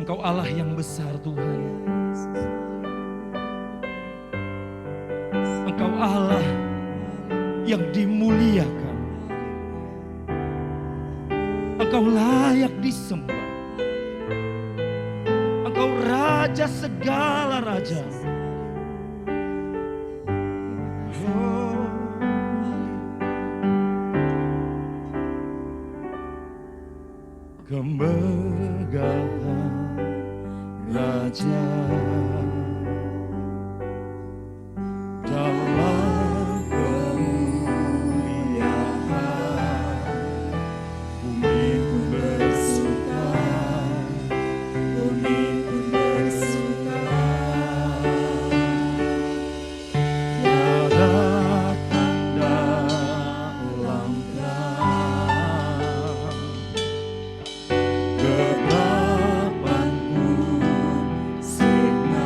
Engkau Allah yang besar Tuhan. Engkau Allah yang dimuliakan. Engkau layak disembah. Engkau Raja segala raja. Kemegahan Raja dalam kemuliaan, bumi pun bersuka, bumi pun bersuka. Tiada tanda ulang terang, kegelapan pun sirna.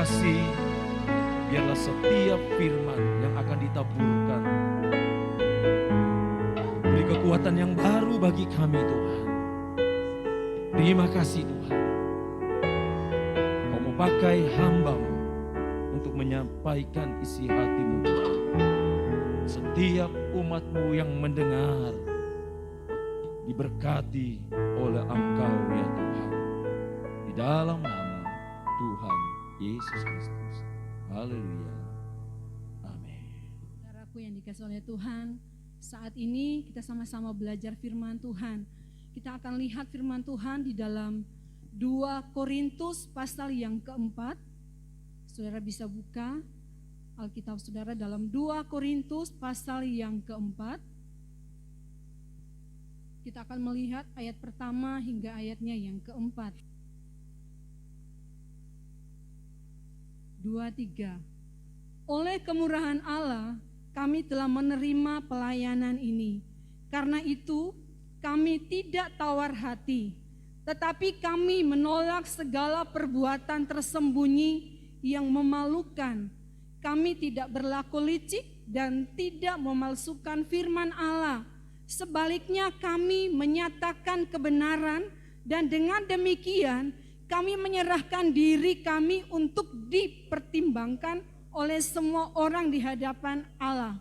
kasih, biarlah setiap firman yang akan ditaburkan beri kekuatan yang baru bagi kami Tuhan. Terima kasih Tuhan. Kau mau pakai hamba-Mu untuk menyampaikan isi hati-Mu Tuhan. Setiap umat-Mu yang mendengar diberkati oleh Engkau ya Tuhan. Di dalam nama Tuhan Yesus Kristus. Haleluya. Amin. Saudaraku yang dikasihi oleh Tuhan, saat ini kita sama-sama belajar firman Tuhan. Kita akan lihat firman Tuhan di dalam 2 Korintus pasal yang keempat. Saudara bisa buka Alkitab saudara dalam 2 Korintus pasal yang keempat. Kita akan melihat ayat pertama hingga ayatnya yang keempat. 2-3. Oleh kemurahan Allah, kami telah menerima pelayanan ini. Karena itu, kami tidak tawar hati, tetapi kami menolak segala perbuatan tersembunyi yang memalukan. Kami tidak berlaku licik dan tidak memalsukan firman Allah. Sebaliknya kami menyatakan kebenaran dan dengan demikian kami menyerahkan diri kami untuk dipertimbangkan oleh semua orang di hadapan Allah.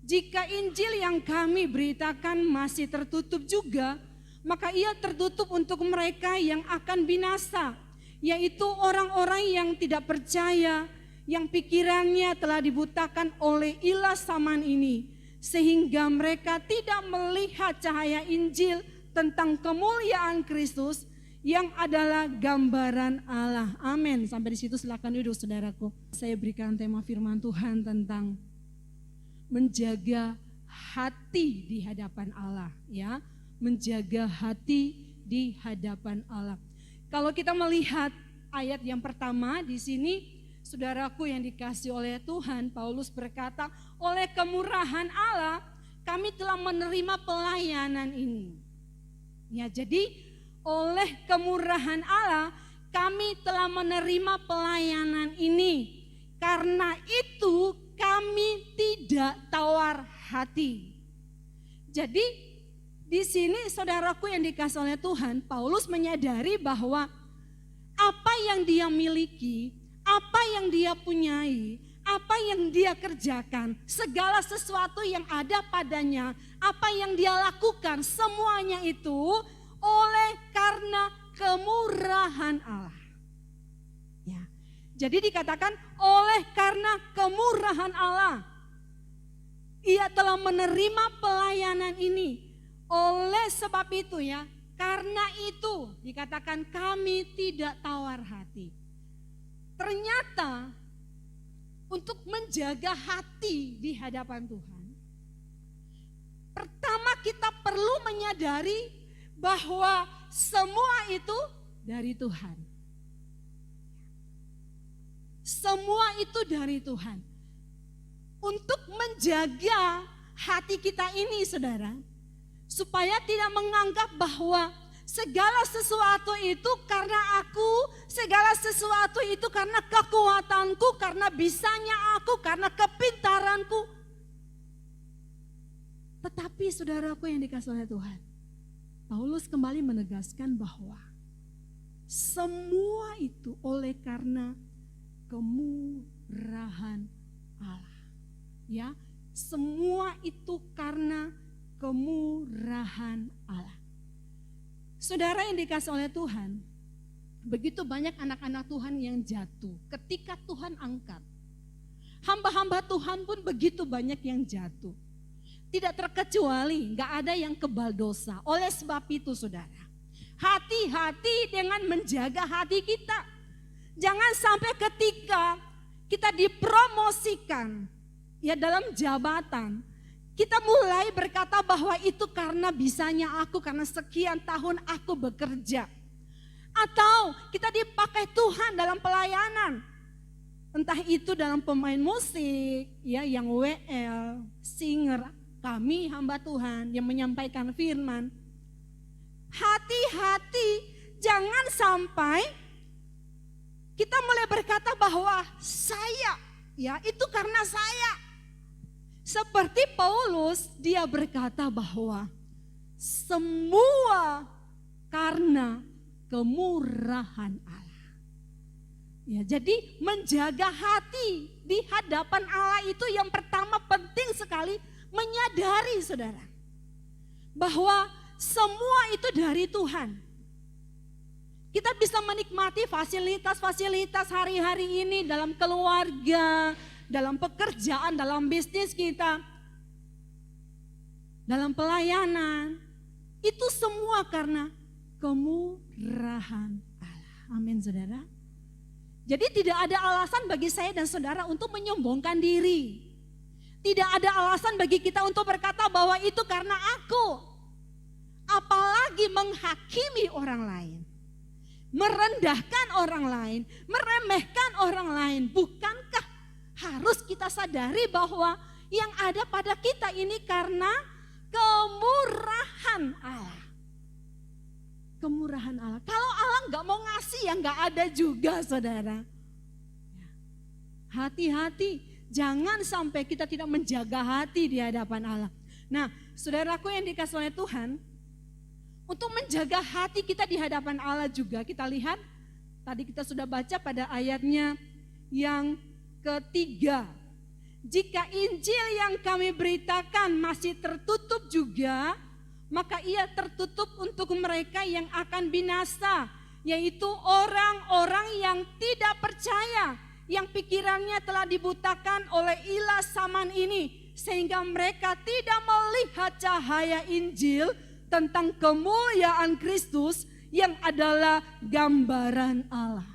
Jika Injil yang kami beritakan masih tertutup juga, maka ia tertutup untuk mereka yang akan binasa, yaitu orang-orang yang tidak percaya, yang pikirannya telah dibutakan oleh ilah zaman ini, sehingga mereka tidak melihat cahaya Injil tentang kemuliaan Kristus yang adalah gambaran Allah. Amin. Sampai di situ silakan duduk saudaraku. Saya berikan tema firman Tuhan tentang menjaga hati di hadapan Allah, ya. Menjaga hati di hadapan Allah. Kalau kita melihat ayat yang pertama di sini, saudaraku yang dikasihi oleh Tuhan, Paulus berkata, oleh kemurahan Allah kami telah menerima pelayanan ini. Ya, jadi oleh kemurahan Allah kami telah menerima pelayanan ini. Karena itu kami tidak tawar hati. Jadi di sini saudaraku yang dikasihi oleh Tuhan, Paulus menyadari bahwa apa yang dia miliki, apa yang dia punyai, apa yang dia kerjakan, segala sesuatu yang ada padanya, apa yang dia lakukan, semuanya itu oleh karena kemurahan Allah. Ya. Jadi dikatakan oleh karena kemurahan Allah, ia telah menerima pelayanan ini. Oleh sebab itu ya, karena itu dikatakan kami tidak tawar hati. Ternyata untuk menjaga hati di hadapan Tuhan, pertama kita perlu menyadari bahwa semua itu dari Tuhan. Semua itu dari Tuhan. Untuk menjaga hati kita ini saudara, supaya tidak menganggap bahwa segala sesuatu itu karena aku, segala sesuatu itu karena kekuatanku, karena bisanya aku, karena kepintaranku. Tetapi saudaraku yang dikasihi oleh Tuhan, Paulus kembali menegaskan bahwa semua itu oleh karena kemurahan Allah. Ya, semua itu karena kemurahan Allah. Saudara yang dikasihi oleh Tuhan, begitu banyak anak-anak Tuhan yang jatuh ketika Tuhan angkat. Hamba-hamba Tuhan pun begitu banyak yang jatuh. Tidak terkecuali, gak ada yang kebal dosa. Oleh sebab itu saudara, hati-hati dengan menjaga hati kita. Jangan sampai ketika kita dipromosikan ya dalam jabatan, kita mulai berkata bahwa itu karena bisanya aku, karena sekian tahun aku bekerja. Atau kita dipakai Tuhan dalam pelayanan. Entah itu dalam pemain musik, ya yang WL, singer, kami hamba Tuhan yang menyampaikan firman. Hati-hati, jangan sampai kita mulai berkata bahwa saya, ya itu karena saya. Seperti Paulus, dia berkata bahwa semua karena kemurahan Allah. Ya, jadi menjaga hati di hadapan Allah itu yang pertama penting sekali menyadari saudara. Bahwa semua itu dari Tuhan. Kita bisa menikmati fasilitas-fasilitas hari-hari ini dalam keluarga, dalam pekerjaan, dalam bisnis kita, dalam pelayanan. Itu semua karena kemurahan Allah. Amin saudara. Jadi tidak ada alasan bagi saya dan saudara untuk menyombongkan diri. Tidak ada alasan bagi kita untuk berkata bahwa itu karena aku. Apalagi menghakimi orang lain. Merendahkan orang lain, meremehkan orang lain. Bukankah harus kita sadari bahwa yang ada pada kita ini karena kemurahan Allah. Kemurahan Allah. Kalau Allah nggak mau ngasih ya nggak ada juga saudara. Hati-hati, jangan sampai kita tidak menjaga hati di hadapan Allah. Nah, saudaraku yang dikasihi oleh Tuhan, untuk menjaga hati kita di hadapan Allah juga kita lihat, tadi kita sudah baca pada ayatnya yang ketiga. Jika Injil yang kami beritakan masih tertutup juga, maka ia tertutup untuk mereka yang akan binasa, yaitu orang-orang yang tidak percaya, yang pikirannya telah dibutakan oleh ilah zaman ini, sehingga mereka tidak melihat cahaya Injil tentang kemuliaan Kristus yang adalah gambaran Allah.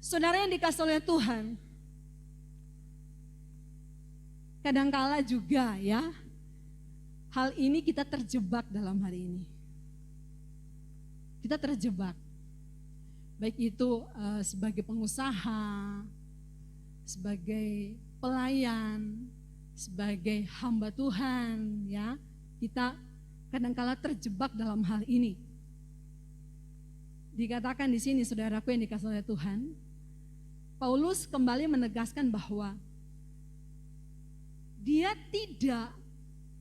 Saudara yang dikasihi oleh Tuhan, kadangkala juga ya, hal ini kita terjebak dalam hari ini. Kita terjebak. Baik itu sebagai pengusaha, sebagai pelayan, sebagai hamba Tuhan ya. Kita kadangkala terjebak dalam hal ini. Dikatakan di sini saudaraku yang dikasihi oleh Tuhan, Paulus kembali menegaskan bahwa dia tidak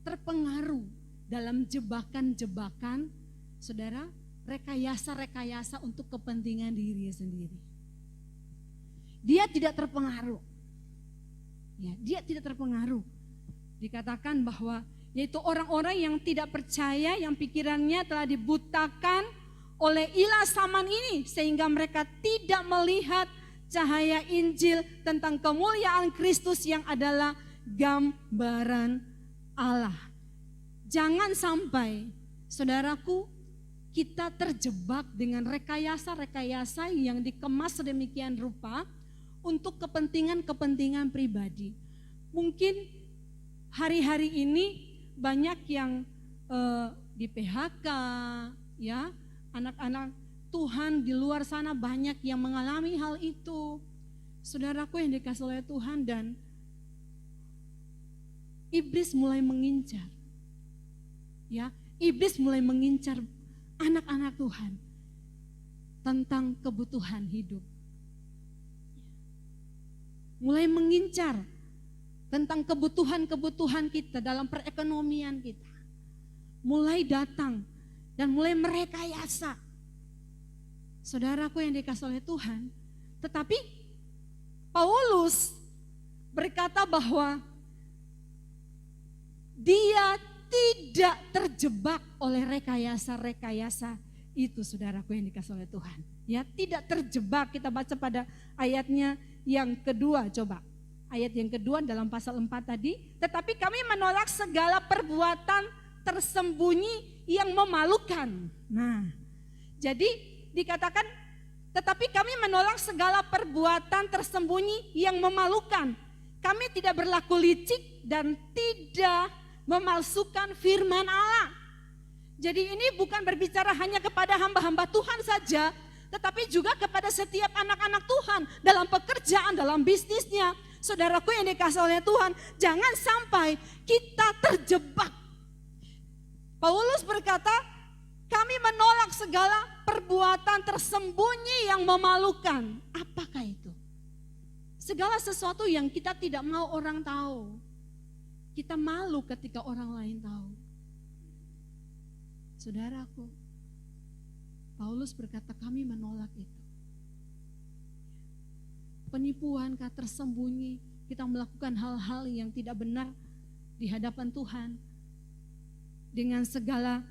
terpengaruh dalam jebakan-jebakan, saudara, rekayasa-rekayasa untuk kepentingan diri sendiri. Dia tidak terpengaruh. Ya, dia tidak terpengaruh. Dikatakan bahwa yaitu orang-orang yang tidak percaya, yang pikirannya telah dibutakan oleh ilah zaman ini, sehingga mereka tidak melihat cahaya Injil tentang kemuliaan Kristus yang adalah gambaran Allah. Jangan sampai, saudaraku, kita terjebak dengan rekayasa-rekayasa yang dikemas sedemikian rupa untuk kepentingan-kepentingan pribadi. Mungkin hari-hari ini banyak yang di PHK, ya, anak-anak Tuhan di luar sana banyak yang mengalami hal itu. Saudaraku yang dikasihi oleh Tuhan, dan iblis mulai mengincar. Ya, iblis mulai mengincar anak-anak Tuhan tentang kebutuhan hidup. Mulai mengincar tentang kebutuhan-kebutuhan kita dalam perekonomian kita. Mulai datang dan mulai merekayasa. Saudaraku yang dikasihi oleh Tuhan, tetapi Paulus berkata bahwa dia tidak terjebak oleh rekayasa-rekayasa itu, saudaraku yang dikasihi oleh Tuhan. Ya, tidak terjebak. Kita baca pada ayatnya yang kedua, coba. Ayat yang kedua dalam pasal 4 tadi, tetapi kami menolak segala perbuatan tersembunyi yang memalukan. Nah, jadi dikatakan, tetapi kami menolak segala perbuatan tersembunyi yang memalukan. Kami tidak berlaku licik dan tidak memalsukan firman Allah. Jadi ini bukan berbicara hanya kepada hamba-hamba Tuhan saja, tetapi juga kepada setiap anak-anak Tuhan dalam pekerjaan, dalam bisnisnya. Saudaraku yang dikasihi oleh Tuhan, jangan sampai kita terjebak. Paulus berkata, kami menolak segala perbuatan tersembunyi yang memalukan. Apakah itu? Segala sesuatu yang kita tidak mau orang tahu. Kita malu ketika orang lain tahu. Saudaraku, Paulus berkata kami menolak itu. Penipuan, tersembunyi, kita melakukan hal-hal yang tidak benar di hadapan Tuhan. Dengan segala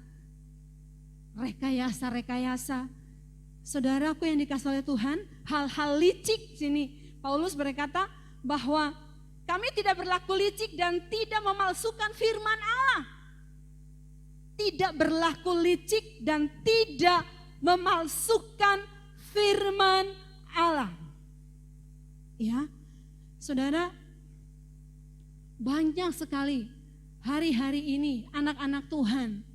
rekayasa-rekayasa. Saudaraku yang dikasihi oleh Tuhan, hal-hal licik sini. Paulus berkata bahwa kami tidak berlaku licik dan tidak memalsukan firman Allah. Tidak berlaku licik dan tidak memalsukan firman Allah. Ya, saudara, banyak sekali hari-hari ini anak-anak Tuhan,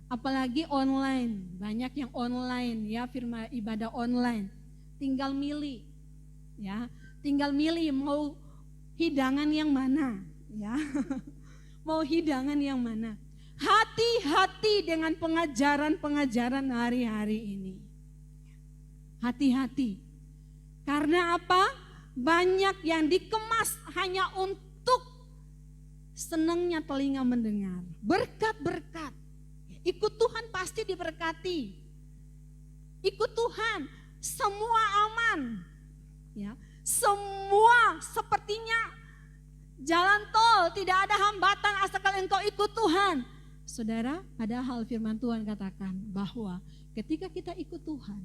apalagi online, banyak yang online ya, firman ibadah online, tinggal milih, ya, tinggal milih mau hidangan yang mana, ya, mau hidangan yang mana. Hati-hati dengan pengajaran-pengajaran hari-hari ini. Hati-hati. Karena apa? Banyak yang dikemas hanya untuk senangnya telinga mendengar. Berkat-berkat. Ikut Tuhan pasti diberkati. Ikut Tuhan, semua aman. Ya, semua sepertinya jalan tol, tidak ada hambatan asalkan engkau ikut Tuhan. Saudara, padahal firman Tuhan katakan bahwa ketika kita ikut Tuhan,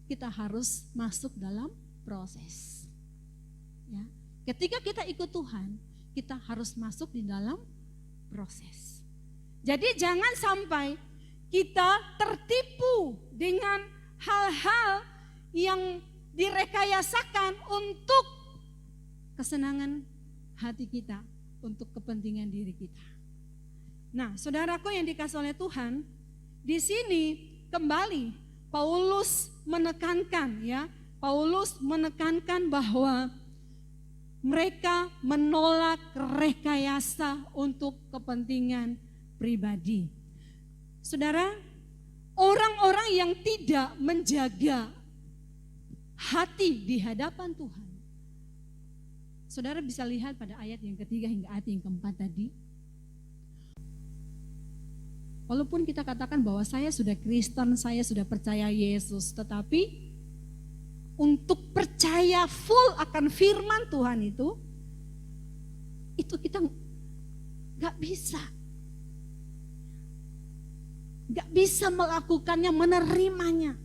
kita harus masuk dalam proses. Ya, ketika kita ikut Tuhan, kita harus masuk di dalam proses. Jadi jangan sampai kita tertipu dengan hal-hal yang direkayasakan untuk kesenangan hati kita, untuk kepentingan diri kita. Nah, saudaraku yang dikasihi oleh Tuhan, di sini kembali Paulus menekankan ya, Paulus menekankan bahwa mereka menolak rekayasa untuk kepentingan pribadi. Saudara, orang-orang yang tidak menjaga hati di hadapan Tuhan. Saudara bisa lihat pada ayat yang ketiga hingga ayat yang keempat tadi. Walaupun kita katakan bahwa saya sudah Kristen, saya sudah percaya Yesus, tetapi untuk percaya full akan firman Tuhan itu kita gak bisa. Gak bisa melakukannya, menerimanya.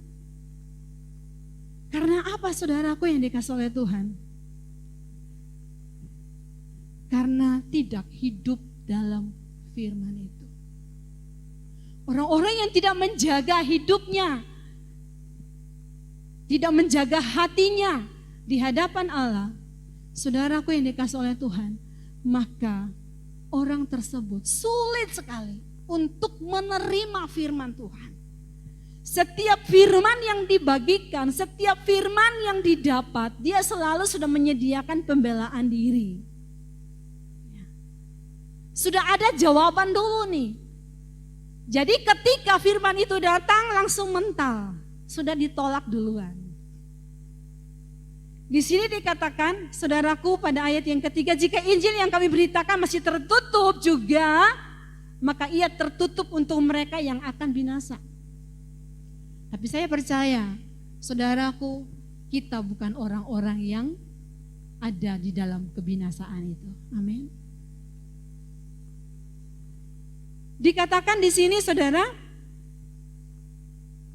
Karena apa saudaraku yang dikasihi oleh Tuhan? Karena tidak hidup dalam firman itu. Orang-orang yang tidak menjaga hidupnya, tidak menjaga hatinya di hadapan Allah, saudaraku yang dikasihi oleh Tuhan, maka orang tersebut sulit sekali untuk menerima firman Tuhan. Setiap firman yang dibagikan, setiap firman yang didapat, dia selalu sudah menyediakan pembelaan diri. Sudah ada jawaban dulu nih. Jadi ketika firman itu datang langsung mental, sudah ditolak duluan. Di sini dikatakan, saudaraku pada ayat yang ketiga, jika Injil yang kami beritakan masih tertutup juga, maka ia tertutup untuk mereka yang akan binasa. Tapi saya percaya, saudaraku, kita bukan orang-orang yang ada di dalam kebinasaan itu. Amin. Dikatakan di sini saudara,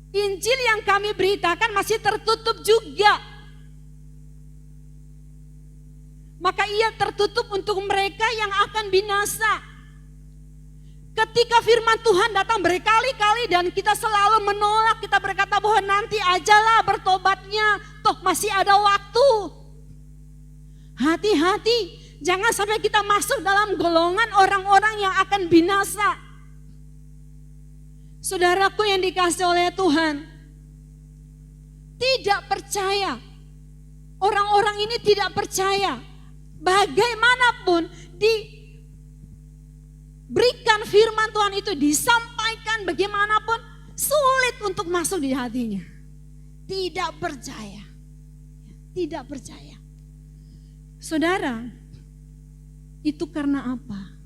Injil yang kami beritakan masih tertutup juga. Maka ia tertutup untuk mereka yang akan binasa. Ketika firman Tuhan datang berkali-kali dan kita selalu menolak, kita berkata bahwa nanti ajalah bertobatnya, toh masih ada waktu. Hati-hati, jangan sampai kita masuk dalam golongan orang-orang yang akan binasa. Saudaraku yang dikasihi oleh Tuhan, tidak percaya. Orang-orang ini tidak percaya. Bagaimanapun diberikan firman Tuhan itu, disampaikan bagaimanapun, sulit untuk masuk di hatinya. Tidak percaya. Tidak percaya. Saudara, itu karena apa?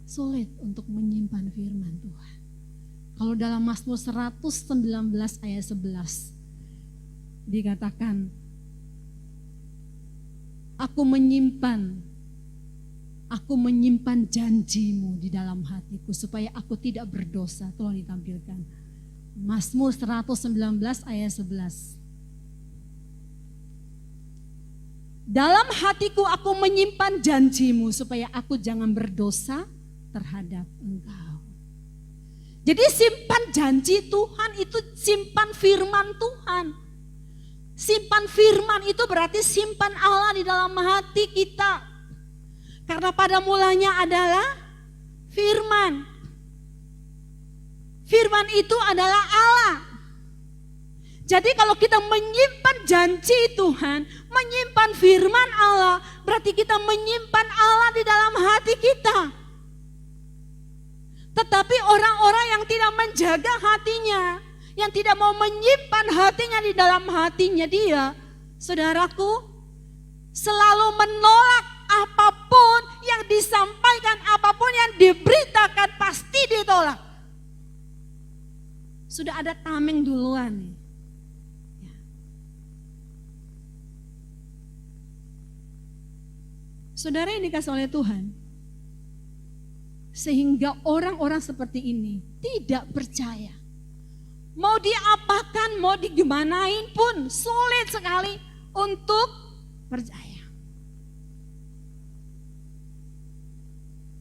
Sulit untuk menyimpan firman Tuhan. Kalau dalam Mazmur 119 ayat 11 dikatakan, Aku menyimpan janjimu di dalam hatiku supaya aku tidak berdosa. Tolong ditampilkan. Mazmur 119 ayat 11. Dalam hatiku aku menyimpan janjimu supaya aku jangan berdosa terhadap engkau. Jadi simpan janji Tuhan itu simpan firman Tuhan. Simpan firman itu berarti simpan Allah di dalam hati kita. Karena pada mulanya adalah firman. Firman itu adalah Allah. Jadi kalau kita menyimpan janji Tuhan, menyimpan firman Allah, berarti kita menyimpan Allah di dalam hati kita. Tetapi orang-orang yang tidak menjaga hatinya, yang tidak mau menyimpan hatinya di dalam hatinya dia, saudaraku, selalu menolak apapun yang disampaikan, apapun yang diberitakan pasti ditolak. Sudah ada tameng duluan nih. Saudara yang dikasih oleh Tuhan, sehingga orang-orang seperti ini tidak percaya. Mau diapakan, mau digimanain pun sulit sekali untuk percaya.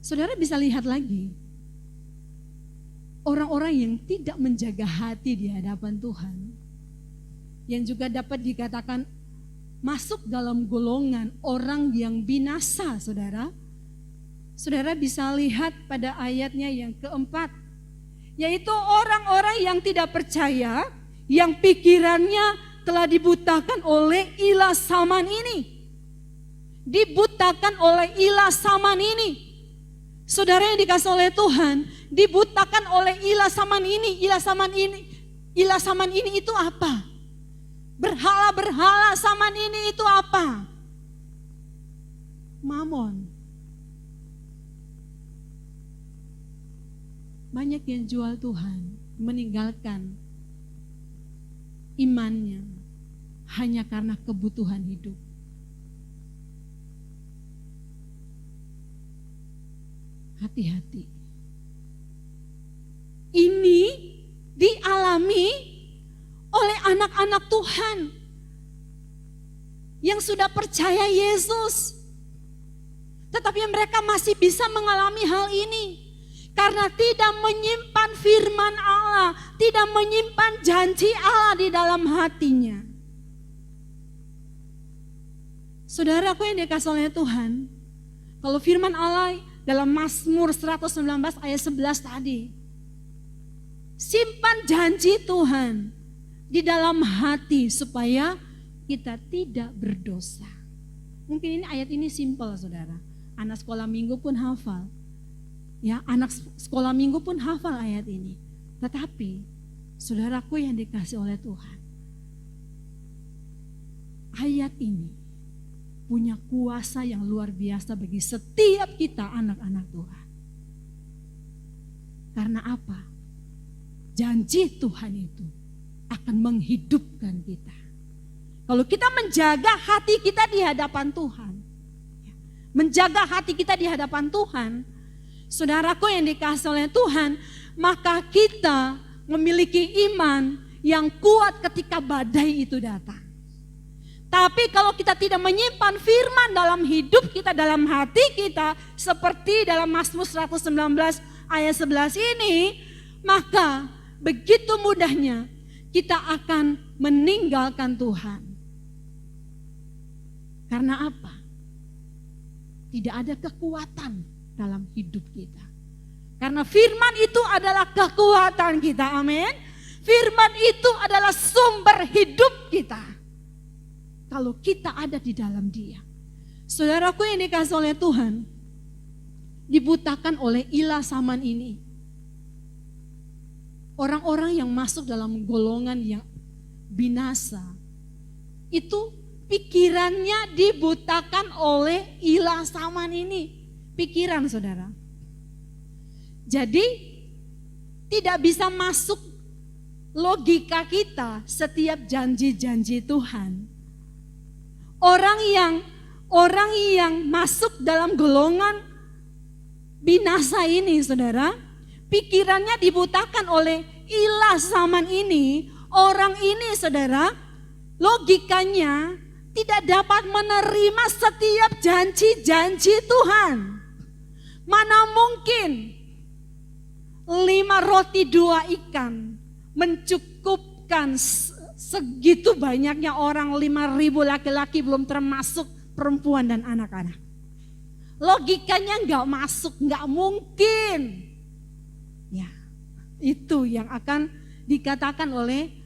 Saudara bisa lihat lagi, orang-orang yang tidak menjaga hati di hadapan Tuhan, yang juga dapat dikatakan masuk dalam golongan orang yang binasa, saudara. Saudara bisa lihat pada ayatnya yang keempat, yaitu orang-orang yang tidak percaya, yang pikirannya telah dibutakan oleh ilah zaman ini. Dibutakan oleh ilah zaman ini. Saudara yang dikasih oleh Tuhan, dibutakan oleh ilah zaman ini. Ilah zaman ini itu apa? Berhala-berhala zaman ini itu apa? Mamon. Banyak yang jual Tuhan, meninggalkan imannya hanya karena kebutuhan hidup. Hati-hati. Ini dialami oleh anak-anak Tuhan yang sudah percaya Yesus. Tetapi mereka masih bisa mengalami hal ini karena tidak menyimpan firman Allah, tidak menyimpan janji Allah di dalam hatinya. Saudaraku yang dikasih oleh Tuhan, kalau firman Allah dalam Mazmur 119 ayat 11 tadi, simpan janji Tuhan di dalam hati supaya kita tidak berdosa. Mungkin ini ayat ini simpel, saudara. Anak sekolah minggu pun hafal. Ya, anak sekolah minggu pun hafal ayat ini. Tetapi saudaraku yang dikasih oleh Tuhan, ayat ini punya kuasa yang luar biasa bagi setiap kita anak-anak Tuhan. Karena apa? Janji Tuhan itu akan menghidupkan kita. Kalau kita menjaga hati kita di hadapan Tuhan, menjaga hati kita di hadapan Tuhan, saudaraku yang dikasih oleh Tuhan, maka kita memiliki iman yang kuat ketika badai itu datang. Tapi kalau kita tidak menyimpan firman dalam hidup kita, dalam hati kita, seperti dalam Mazmur 119 ayat 11 ini, maka begitu mudahnya kita akan meninggalkan Tuhan. Karena apa? Tidak ada kekuatan dalam hidup kita. Karena firman itu adalah kekuatan kita, amin. Firman itu adalah sumber hidup kita. Kalau kita ada di dalam Dia. Saudaraku yang dikasih oleh Tuhan, dibutakan oleh ilah zaman ini. orang-orang yang masuk dalam golongan yang binasa, itu pikirannya dibutakan oleh ilah zaman ini. Pikiran saudara. Jadi tidak bisa masuk logika kita setiap janji-janji Tuhan. Orang yang masuk dalam golongan binasa ini saudara, pikirannya dibutakan oleh ilah zaman ini. Orang ini saudara, logikanya tidak dapat menerima setiap janji-janji Tuhan. Mana mungkin 5 roti 2 ikan mencukupkan segitu banyaknya orang, 5.000 laki-laki belum termasuk perempuan dan anak-anak. Logikanya nggak masuk, nggak mungkin. Ya, itu yang akan dikatakan oleh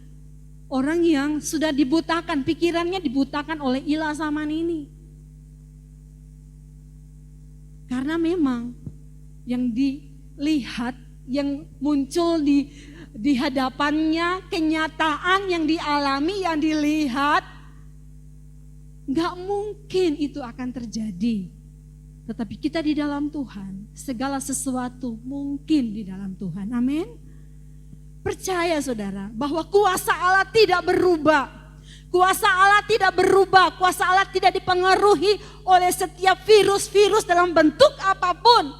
orang yang sudah dibutakan, pikirannya dibutakan oleh ilah zaman ini. Karena memang yang dilihat, yang muncul di hadapannya, kenyataan yang dialami, yang dilihat, gak mungkin itu akan terjadi. Tetapi kita di dalam Tuhan, segala sesuatu mungkin di dalam Tuhan. Amin. Percaya saudara, bahwa kuasa Allah tidak berubah. Kuasa Allah tidak berubah, kuasa Allah tidak dipengaruhi oleh setiap virus-virus dalam bentuk apapun.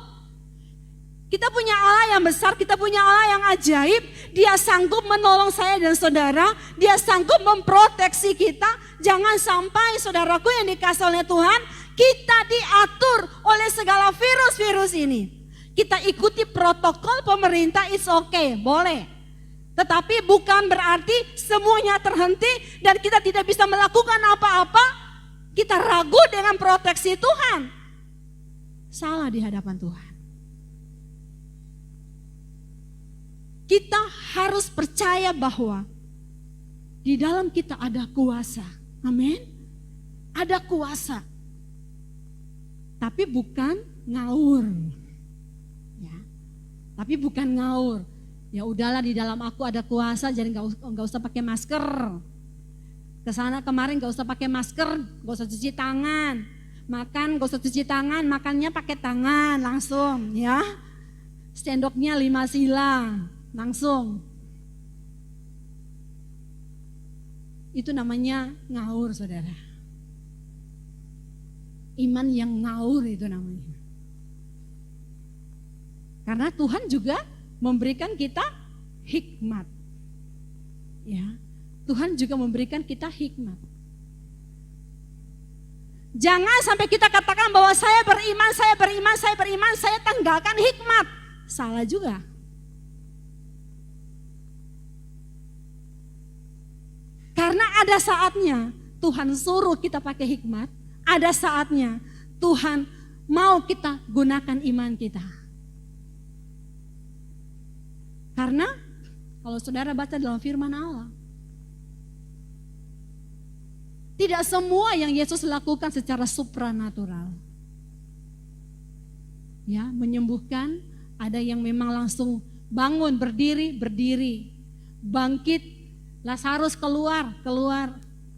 Kita punya Allah yang besar, kita punya Allah yang ajaib. Dia sanggup menolong saya dan saudara, dia sanggup memproteksi kita. Jangan sampai saudaraku yang dikasih oleh Tuhan, kita diatur oleh segala virus-virus ini. Kita ikuti protokol pemerintah, it's okay, boleh. Tetapi bukan berarti semuanya terhenti dan kita tidak bisa melakukan apa-apa. Kita ragu dengan proteksi Tuhan. Salah di hadapan Tuhan. Kita harus percaya bahwa di dalam kita ada kuasa. Amin. Ada kuasa. Tapi bukan ngawur. Ya. Tapi bukan ngawur. Ya udahlah, di dalam aku ada kuasa, jadi nggak usah pakai masker. Kesana kemarin nggak usah pakai masker, nggak usah cuci tangan. Makan nggak usah cuci tangan, makannya pakai tangan langsung, ya. Sendoknya 5 sila, langsung. Itu namanya ngawur, saudara. Iman yang ngawur itu namanya. Karena Tuhan juga memberikan kita hikmat. Ya, Tuhan juga memberikan kita hikmat. Jangan sampai kita katakan bahwa saya beriman, saya tinggalkan hikmat. Salah juga. Karena ada saatnya Tuhan suruh kita pakai hikmat, ada saatnya Tuhan mau kita gunakan iman kita. Karena kalau saudara baca dalam firman Allah, tidak semua yang Yesus lakukan secara supranatural. Ya, menyembuhkan, ada yang memang langsung bangun, berdiri, bangkit, Lazarus keluar.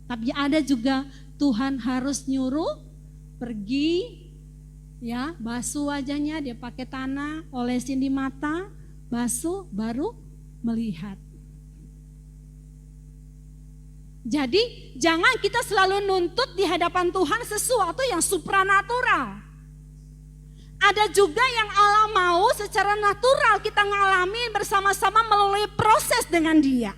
Tapi ada juga Tuhan harus nyuruh pergi, ya, basuh wajahnya, dia pakai tanah, olesin di mata, basuh, baru melihat. Jadi jangan kita selalu nuntut di hadapan Tuhan sesuatu yang supranatural. Ada juga yang Allah mau secara natural kita ngalami bersama-sama melalui proses dengan Dia.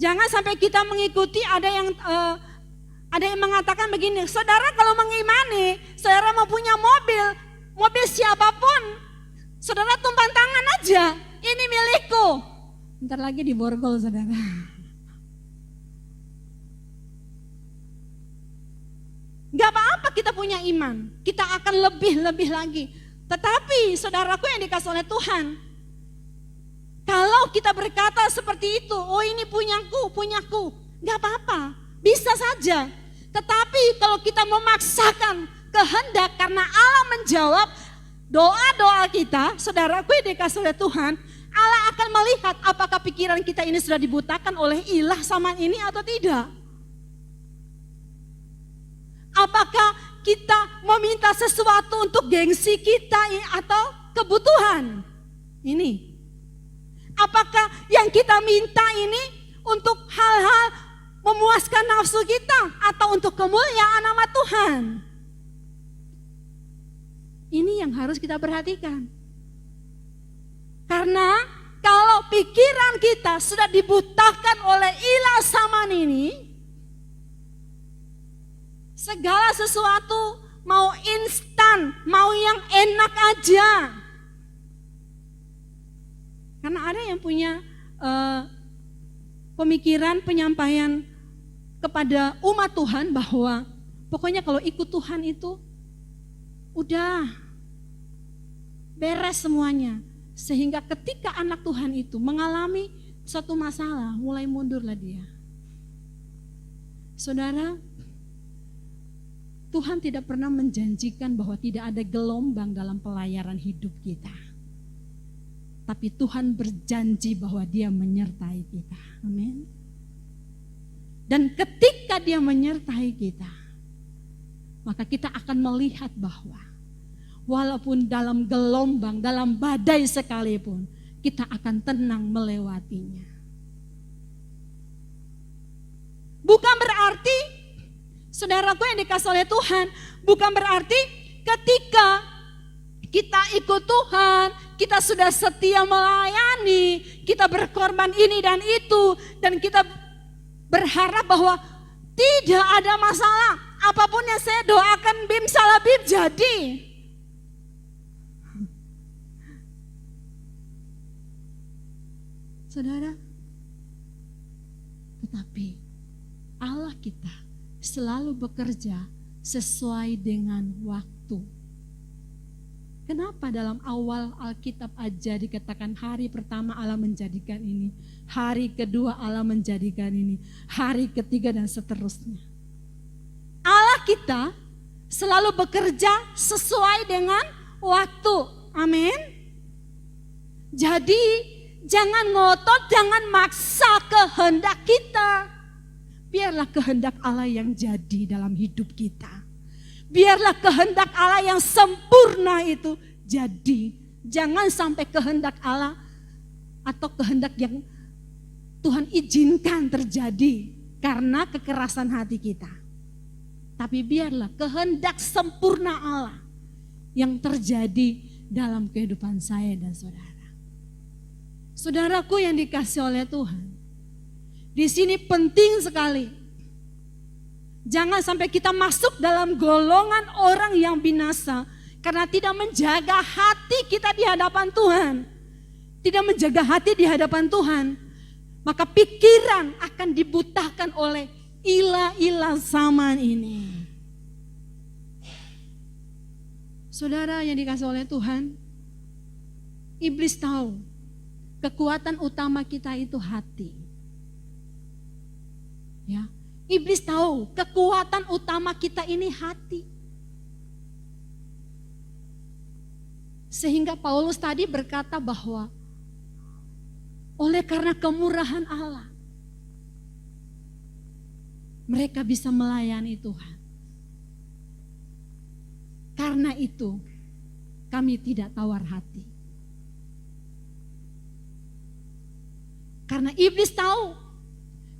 Jangan sampai kita mengikuti ada yang mengatakan begini, saudara kalau mengimani, saudara mau punya mobil siapapun, saudara tumpang tangan aja, ini milikku. Bentar lagi diborgol saudara. Gak apa-apa kita punya iman, kita akan lebih lagi. Tetapi saudaraku yang dikasih oleh Tuhan, kalau kita berkata seperti itu, oh ini punyaku, gak apa-apa, bisa saja. Tetapi kalau kita memaksakan kehendak, karena Allah menjawab doa-doa kita, saudaraku yang dikasih oleh Tuhan, Allah akan melihat apakah pikiran kita ini sudah dibutakan oleh ilah zaman ini atau tidak. Apakah kita meminta sesuatu untuk gengsi kita atau kebutuhan ini? Apakah yang kita minta ini untuk hal-hal memuaskan nafsu kita atau untuk kemuliaan nama Tuhan? Ini yang harus kita perhatikan. Karena kalau pikiran kita sudah dibutakan oleh ilah zaman ini, segala sesuatu mau instan, mau yang enak aja. Karena ada yang punya pemikiran, penyampaian kepada umat Tuhan bahwa pokoknya kalau ikut Tuhan itu udah beres semuanya. Sehingga ketika anak Tuhan itu mengalami suatu masalah, mulai mundurlah dia. Saudara, Tuhan tidak pernah menjanjikan bahwa tidak ada gelombang dalam pelayaran hidup kita. Tapi Tuhan berjanji bahwa Dia menyertai kita. Amin. Dan ketika Dia menyertai kita, maka kita akan melihat bahwa walaupun dalam gelombang, dalam badai sekalipun, kita akan tenang melewatinya. Bukan berarti, saudaraku yang dikasih oleh Tuhan, bukan berarti ketika kita ikut Tuhan, kita sudah setia melayani, kita berkorban ini dan itu, dan kita berharap bahwa tidak ada masalah. Apapun yang saya doakan bim salah bim jadi. Saudara, tetapi Allah kita selalu bekerja sesuai dengan waktu. Kenapa dalam awal Alkitab aja dikatakan hari pertama Allah menjadikan ini, hari kedua Allah menjadikan ini, hari ketiga dan seterusnya. Allah kita selalu bekerja sesuai dengan waktu. Amin. Jadi jangan ngotot, jangan maksa kehendak kita. Biarlah kehendak Allah yang jadi dalam hidup kita. Biarlah kehendak Allah yang sempurna itu jadi. Jangan sampai kehendak Allah atau kehendak yang Tuhan izinkan terjadi karena kekerasan hati kita. Tapi biarlah kehendak sempurna Allah yang terjadi dalam kehidupan saya dan saudara. Saudaraku yang dikasih oleh Tuhan, di sini penting sekali. Jangan sampai kita masuk dalam golongan orang yang binasa karena tidak menjaga hati kita di hadapan Tuhan. Tidak menjaga hati di hadapan Tuhan, maka pikiran akan dibutakan oleh ilah-ilah zaman ini. Saudara yang dikasih oleh Tuhan, iblis tahu kekuatan utama kita itu hati. Ya, iblis tahu kekuatan utama kita ini hati. Sehingga Paulus tadi berkata bahwa oleh karena kemurahan Allah, mereka bisa melayani Tuhan. Karena itu kami tidak tawar hati. Karena iblis tahu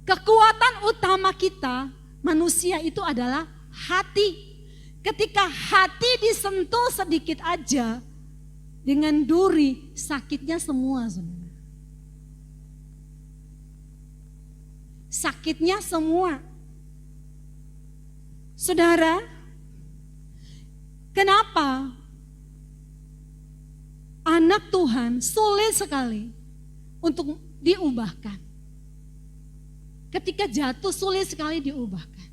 kekuatan utama kita manusia itu adalah hati. Ketika hati disentuh sedikit aja dengan duri, sakitnya semua, saudara. Sakitnya semua. Saudara, kenapa anak Tuhan sulit sekali untuk diubahkan? Ketika jatuh sulit sekali diubahkan.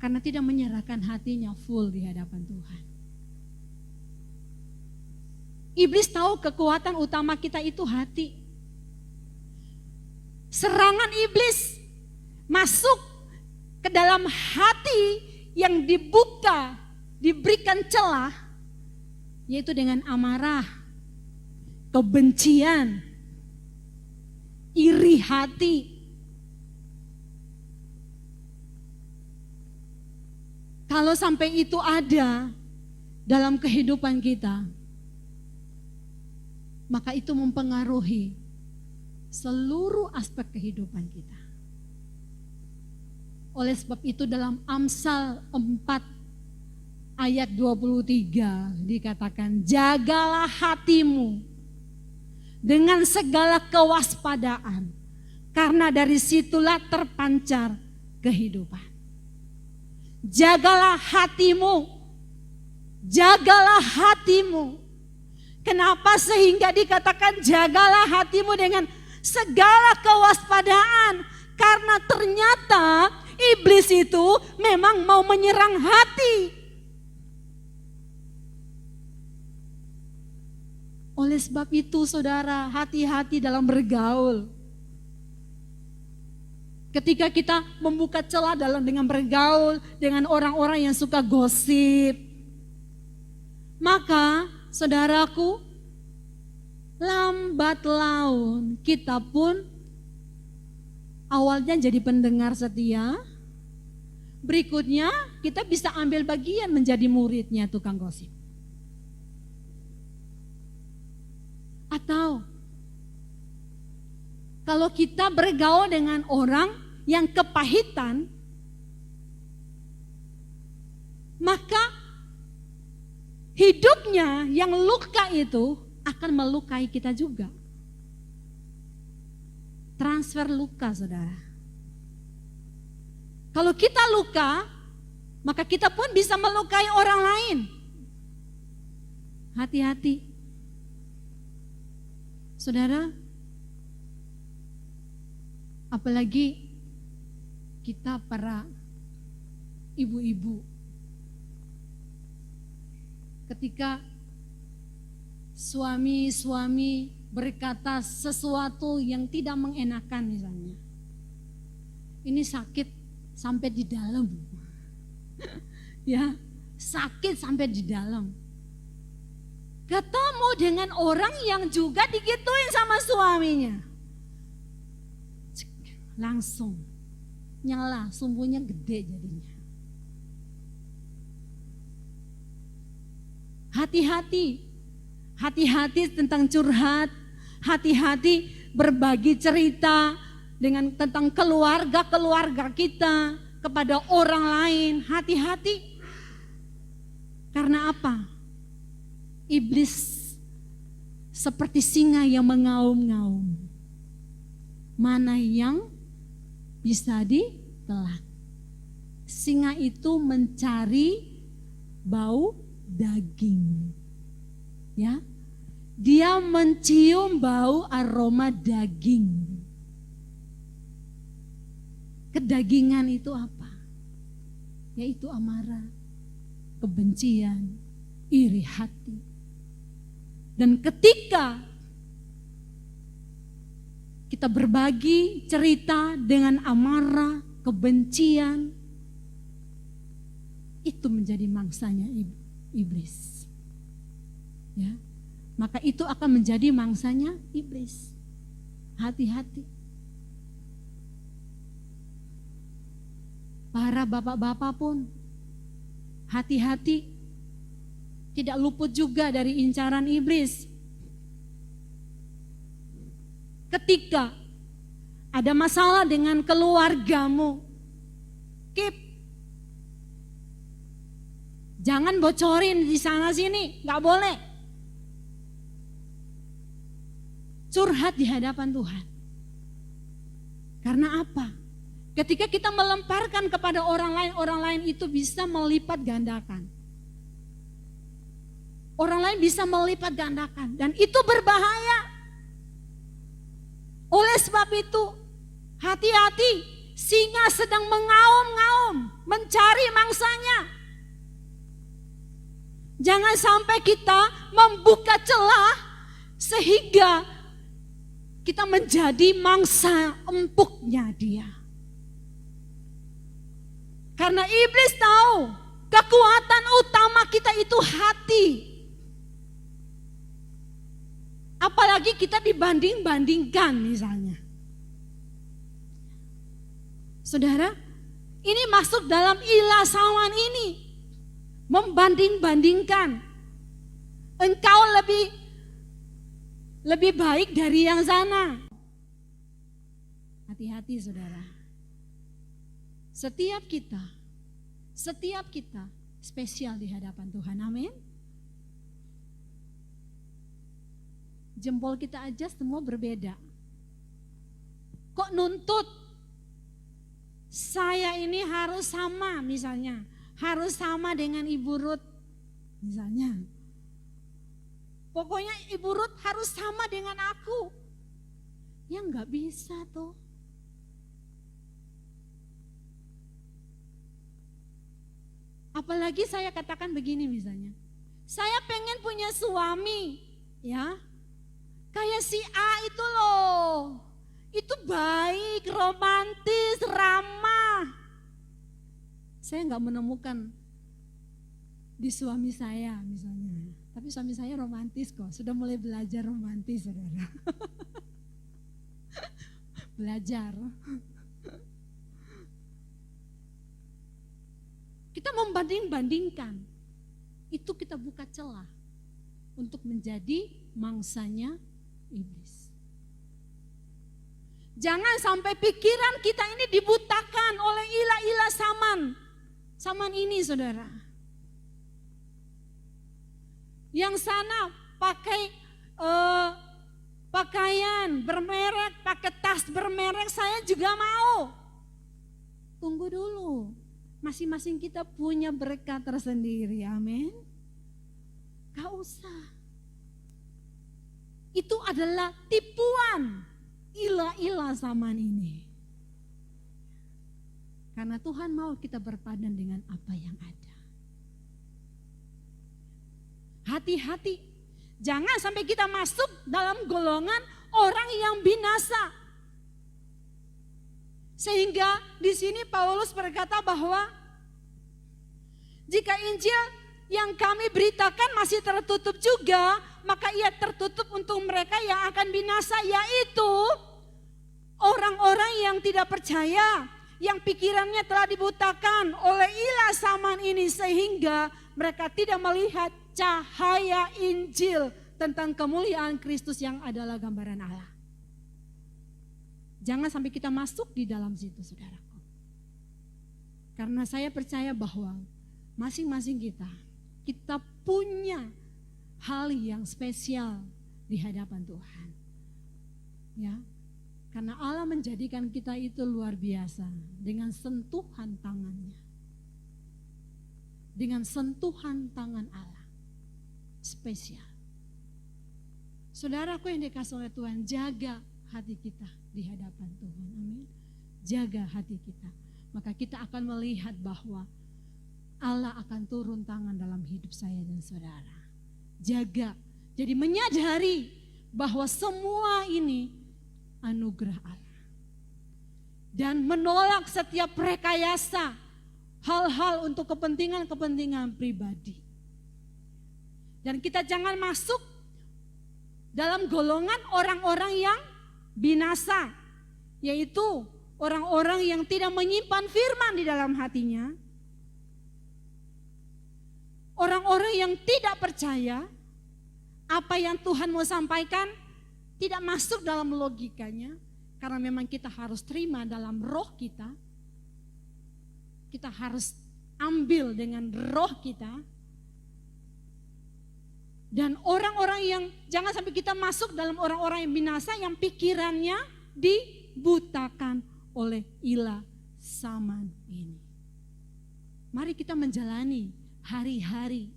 Karena tidak menyerahkan hatinya full di hadapan Tuhan. Iblis tahu kekuatan utama kita itu hati. Serangan iblis masuk ke dalam hati yang dibuka diberikan celah, yaitu dengan amarah, kebencian, iri hati. Kalau sampai itu ada dalam kehidupan kita, maka itu mempengaruhi seluruh aspek kehidupan kita. Oleh sebab itu dalam Amsal 4 ayat 23 dikatakan, jagalah hatimu dengan segala kewaspadaan, karena dari situlah terpancar kehidupan. Jagalah hatimu, jagalah hatimu. Kenapa sehingga dikatakan jagalah hatimu dengan segala kewaspadaan? Karena ternyata iblis itu memang mau menyerang hati. Oleh sebab itu saudara, hati-hati dalam bergaul. Ketika kita membuka celah dengan bergaul dengan orang-orang yang suka gosip, maka saudaraku, lambat laun kita pun awalnya jadi pendengar setia, berikutnya kita bisa ambil bagian menjadi muridnya tukang gosip. Atau kalau kita bergaul dengan orang yang kepahitan, maka hidupnya yang luka itu akan melukai kita juga. Transfer luka, saudara. Kalau kita luka, maka kita pun bisa melukai orang lain. Hati-hati. Saudara, apalagi kita para ibu-ibu, ketika suami-suami berkata sesuatu yang tidak mengenakan misalnya, ini sakit sampai di dalam, ya sakit sampai di dalam. Ketemu dengan orang yang juga digituin sama suaminya, langsung nyala, sumbunya gede jadinya. Hati-hati, hati-hati tentang curhat, hati-hati berbagi cerita tentang keluarga kita kepada orang lain. Hati-hati. Karena apa? Iblis seperti singa yang mengaum-ngaum. Mana yang bisa ditelan? Singa itu mencari bau daging. Ya. Dia mencium bau aroma daging. Kedagingan itu apa? Yaitu amarah, kebencian, iri hati. Dan ketika kita berbagi cerita dengan amarah, kebencian, itu menjadi mangsanya iblis. Ya. Maka itu akan menjadi mangsanya iblis. Hati-hati. Para bapak-bapak pun hati-hati, tidak luput juga dari incaran iblis. Ketika ada masalah dengan keluargamu, jangan bocorin di sana sini, nggak boleh. Curhat di hadapan Tuhan. Karena apa? Ketika kita melemparkan kepada orang lain itu bisa melipat gandakan. Orang lain bisa melipat gandakan dan itu berbahaya. Oleh sebab itu, hati-hati, singa sedang mengaum-ngaum, mencari mangsanya. Jangan sampai kita membuka celah sehingga kita menjadi mangsa empuknya dia. Karena iblis tahu Kekuatan utama kita itu hati. Apalagi kita dibanding-bandingkan misalnya. Saudara, ini masuk dalam ilah saman ini. Membanding-bandingkan. Engkau lebih baik dari yang sana. Hati-hati saudara. Setiap kita spesial di hadapan Tuhan. Amin. Jempol kita aja semua berbeda. Kok nuntut? Saya ini harus sama misalnya. Harus sama dengan Ibu Ruth misalnya. Pokoknya Ibu Ruth harus sama dengan aku. Ya nggak bisa tuh. Apalagi saya katakan begini misalnya. Saya pengen punya suami, ya. Kayak si A itu loh. Itu baik, romantis, ramah. Saya nggak menemukan di suami saya misalnya. Tapi suami saya romantis kok. Sudah mulai belajar romantis, saudara. Belajar. Kita membanding-bandingkan. Itu kita buka celah untuk menjadi mangsanya iblis. Jangan sampai pikiran kita ini dibutakan oleh ilah-ilah saman ini saudara. Yang sana pakai pakaian bermerek, pakai tas bermerek, saya juga mau. Tunggu dulu, masing-masing kita punya berkat tersendiri, amin. Gak usah. Itu adalah tipuan ilah-ilah zaman ini. Karena Tuhan mau kita berpadan dengan apa yang ada. Hati-hati, jangan sampai kita masuk dalam golongan orang yang binasa. Sehingga di sini Paulus berkata bahwa jika Injil yang kami beritakan masih tertutup juga, maka ia tertutup untuk mereka yang akan binasa, yaitu orang-orang yang tidak percaya, yang pikirannya telah dibutakan oleh ilah zaman ini sehingga mereka tidak melihat cahaya Injil tentang kemuliaan Kristus yang adalah gambaran Allah. Jangan sampai kita masuk di dalam situ, saudaraku. Karena saya percaya bahwa masing-masing kita punya hal yang spesial di hadapan Tuhan. Ya. Karena Allah menjadikan kita itu luar biasa dengan sentuhan tangannya. Dengan sentuhan tangan Allah. Spesial. Saudaraku yang dikasih oleh Tuhan, jaga hati kita di hadapan Tuhan. Amin. Jaga hati kita. Maka kita akan melihat bahwa Allah akan turun tangan dalam hidup saya dan saudara. Jaga. Jadi menyadari bahwa semua ini anugerah Allah. Dan menolak setiap rekayasa hal-hal untuk kepentingan-kepentingan pribadi. Dan kita jangan masuk dalam golongan orang-orang yang binasa. Yaitu orang-orang yang tidak menyimpan firman di dalam hatinya. Orang-orang yang tidak percaya apa yang Tuhan mau sampaikan tidak masuk dalam logikanya. Karena memang kita harus terima dalam roh kita. Kita harus ambil dengan roh kita. Dan orang-orang yang jangan sampai kita masuk dalam orang-orang yang binasa yang pikirannya dibutakan oleh ilah zaman ini. Mari kita menjalani hari-hari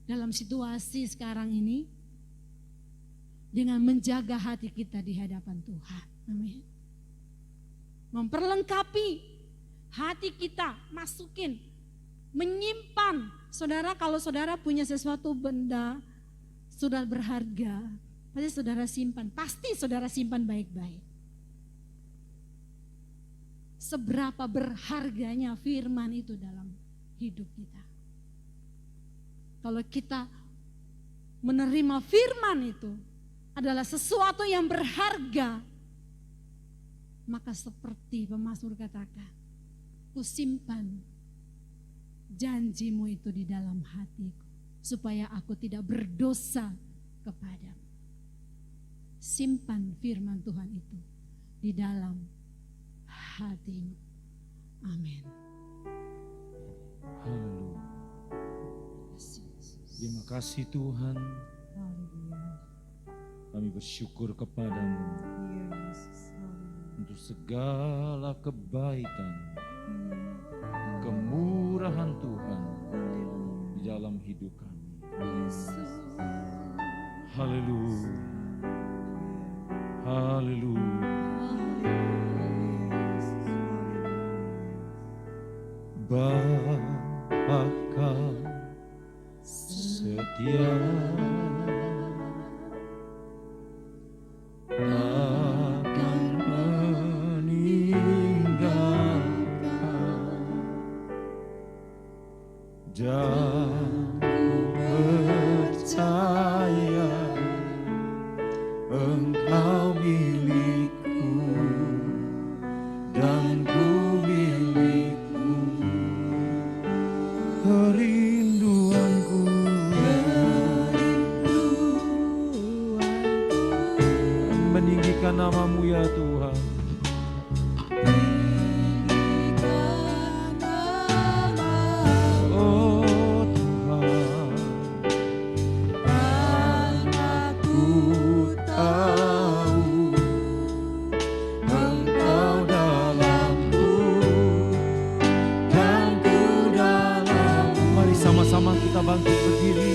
dalam situasi sekarang ini dengan menjaga hati kita di hadapan Tuhan. Amin. Memperlengkapi hati kita, masukin, menyimpan. Saudara, kalau saudara punya sesuatu benda sudah berharga, pasti saudara simpan. Pasti saudara simpan baik-baik. Seberapa berharganya firman itu dalam hidup kita. Kalau kita menerima firman itu adalah sesuatu yang berharga, maka seperti pemazmur katakan, ku simpan janjimu itu di dalam hatiku, supaya aku tidak berdosa kepadamu. Simpan firman Tuhan itu di dalam hatimu. Amin. Haleluya. Terima kasih Tuhan. Kami bersyukur kepadamu untuk segala kebaikan, kemurahan Tuhan di dalam hidup kami. Haleluya. Haleluya. Bapakah setia, takkan meninggalkan, dan ku percaya Engkau milikku dan ku milikmu. Kerinduanku meninggikan nama-Mu ya Tuhan. Oh Tuhan, aku tahu Engkau dalamku dan ku dalam-Mu. Mari sama-sama kita bangkit berdiri.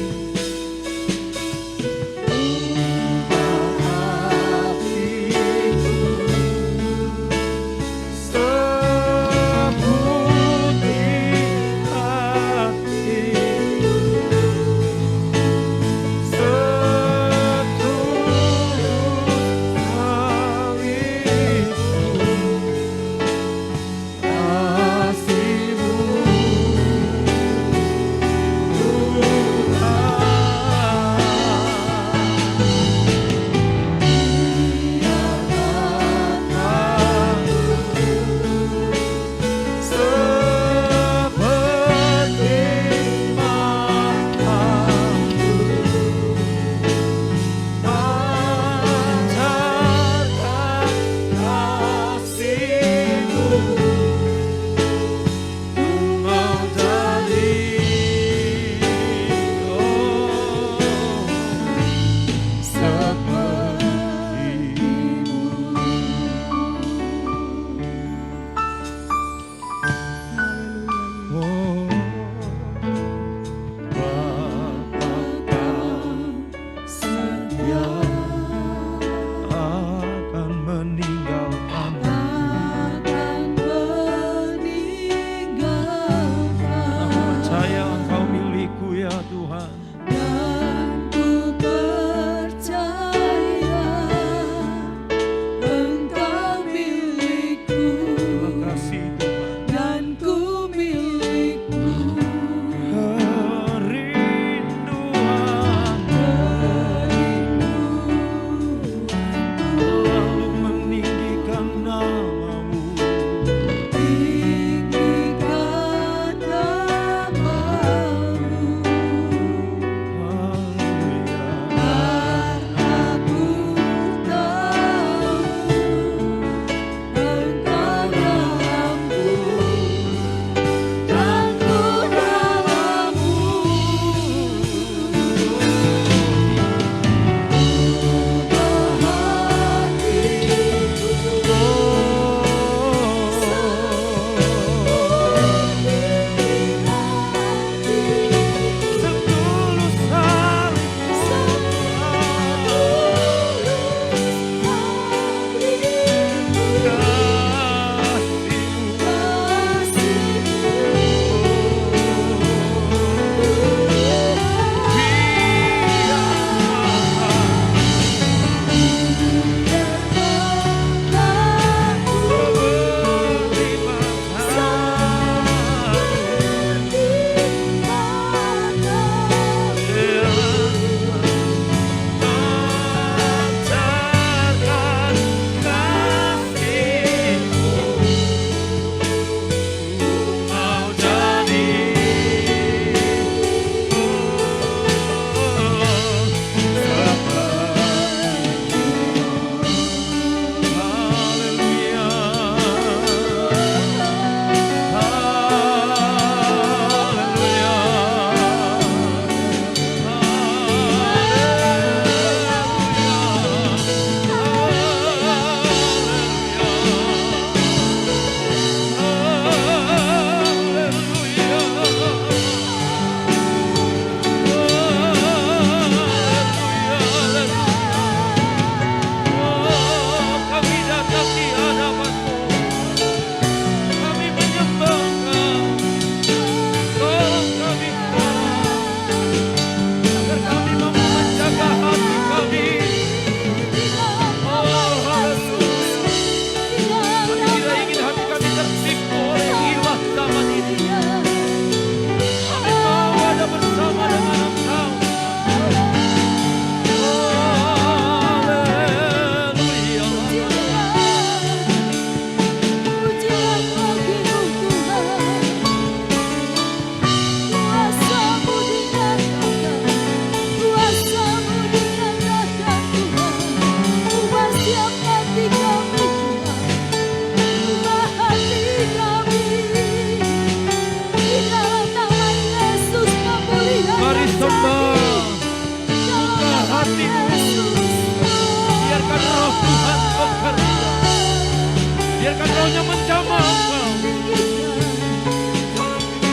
Biarkan rohnya menjamah engkau.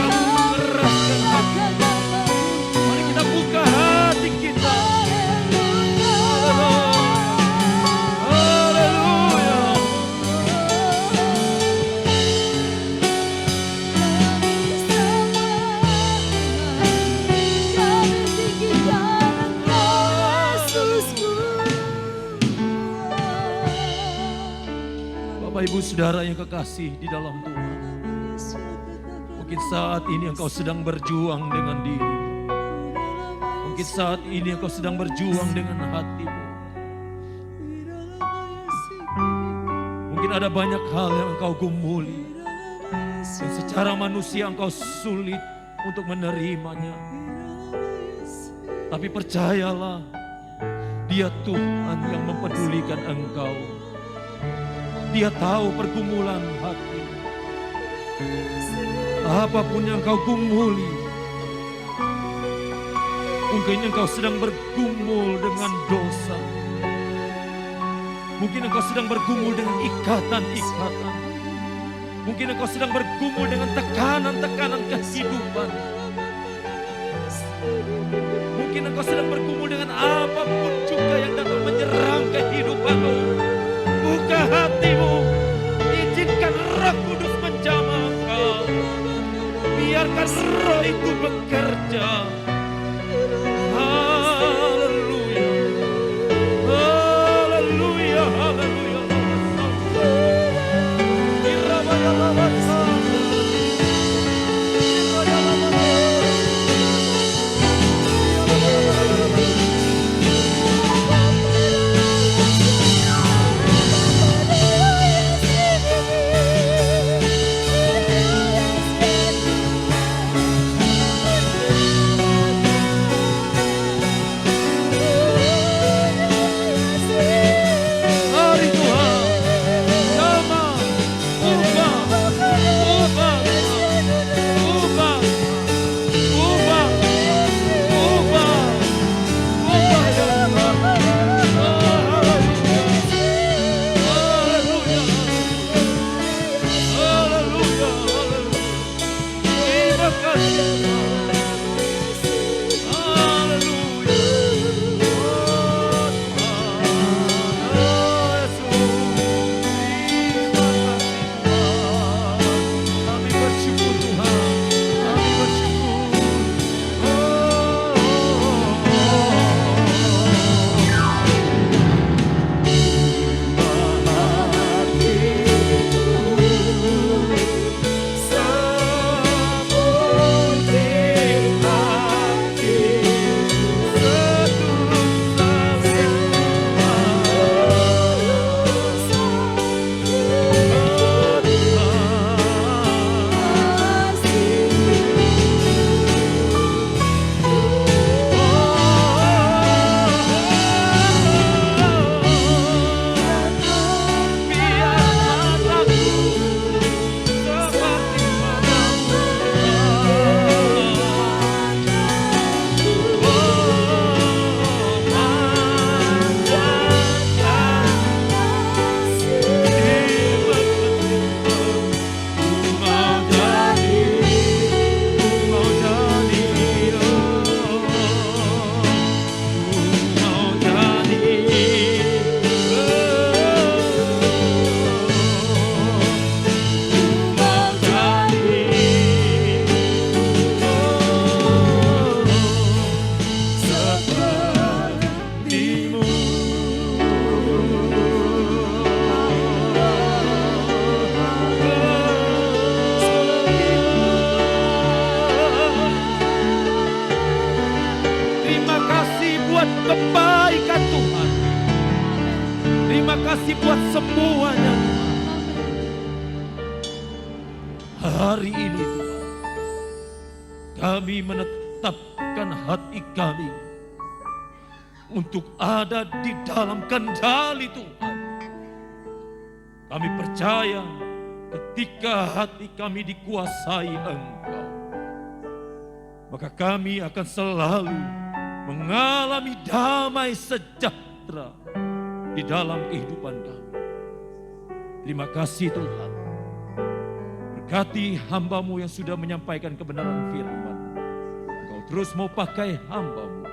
Mengeraskan hati. Mari kita buka hati kita. Haleluya. Bapak Ibu Saudara yang kekasih di dalam Tuhan. Mungkin saat ini engkau sedang berjuang dengan dirimu. Mungkin saat ini engkau sedang berjuang dengan hatimu. Mungkin ada banyak hal yang engkau gumuli. Dan secara manusia engkau sulit untuk menerimanya. Tapi percayalah, Dia Tuhan yang mempedulikan engkau. Dia tahu pergumulan hati. Apapun yang kau gumuli, mungkin engkau sedang bergumul dengan dosa. Mungkin engkau sedang bergumul dengan ikatan-ikatan. Mungkin engkau sedang bergumul dengan tekanan-tekanan kehidupan. Mungkin engkau sedang bergumul dengan apapun juga yang dapat menyerang kehidupanmu. Buka hatimu, izinkan Roh Kudus menjamah engkau. Biarkan Roh itu bekerja. Haleluya, haleluya, haleluya. Mari Tuhan, jamah, ubah, ubah, ubah, ubah, ubah, ubah ya Tuhan. Haleluya, haleluya, haleluya. Terima kasih Tuhan. Haleluya. Oh Tuhan, oh Yesus. Terima kasih Tuhan. Kami bersyukur Tuhan. Kami bersyukur. Terima kasih buat kebaikan Tuhan. Terima kasih buat semuanya Tuhan. Hari ini Tuhan, kami menetapkan hati kami untuk ada di dalam kendali Tuhan. Kami percaya ketika hati kami dikuasai Engkau, maka kami akan selalu mengalami damai sejahtera di dalam kehidupan kami. Terima kasih Tuhan. Berkati hamba-Mu yang sudah menyampaikan kebenaran firman. Engkau terus mau pakai hamba-Mu.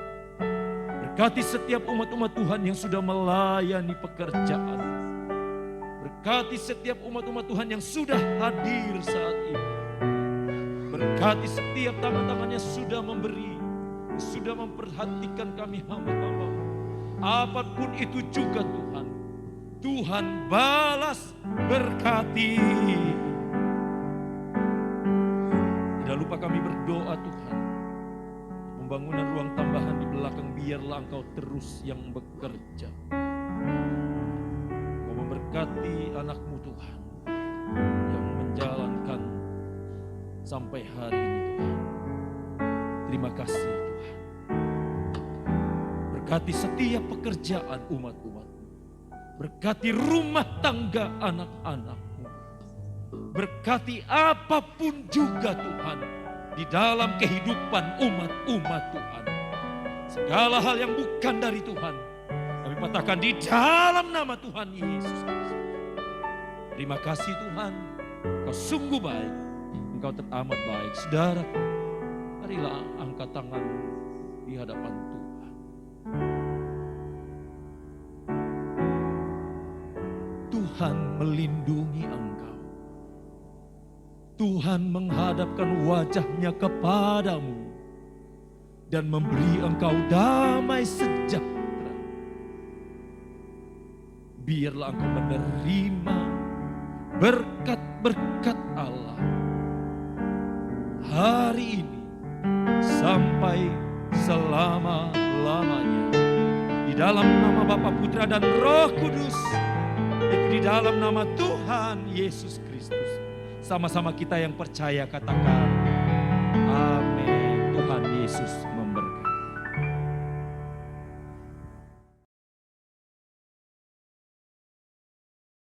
Berkati setiap umat-umat Tuhan yang sudah melayani pekerjaan. Berkati setiap umat-umat Tuhan yang sudah hadir saat ini. Berkati setiap tangan-tangannya sudah memberi, sudah memperhatikan kami hamba-hamba-Mu. Apapun itu juga Tuhan, Tuhan balas berkati. Tidak lupa kami berdoa Tuhan, pembangunan ruang tambahan di belakang biarlah Engkau terus yang bekerja. Engkau memberkati anak-Mu Tuhan yang menjalankan sampai hari ini Tuhan. Terima kasih Tuhan. Berkati setiap pekerjaan umat-umat. Berkati rumah tangga anak-anak-Mu. Berkati apapun juga Tuhan di dalam kehidupan umat-umat Tuhan. Segala hal yang bukan dari Tuhan kami patahkan di dalam nama Tuhan Yesus Kristus. Terima kasih Tuhan, Engkau sungguh baik, Engkau teramat baik. Saudara, marilah angkat tangan di hadapan Tuhan. Tuhan melindungi engkau. Tuhan menghadapkan wajahnya kepadamu dan memberi engkau damai sejahtera. Biarlah engkau menerima berkat-berkat Allah hari ini sampai selama-lamanya. Di dalam nama Bapa, Putra dan Roh Kudus, itu di dalam nama Tuhan Yesus Kristus. Sama-sama kita yang percaya katakan amin. Tuhan Yesus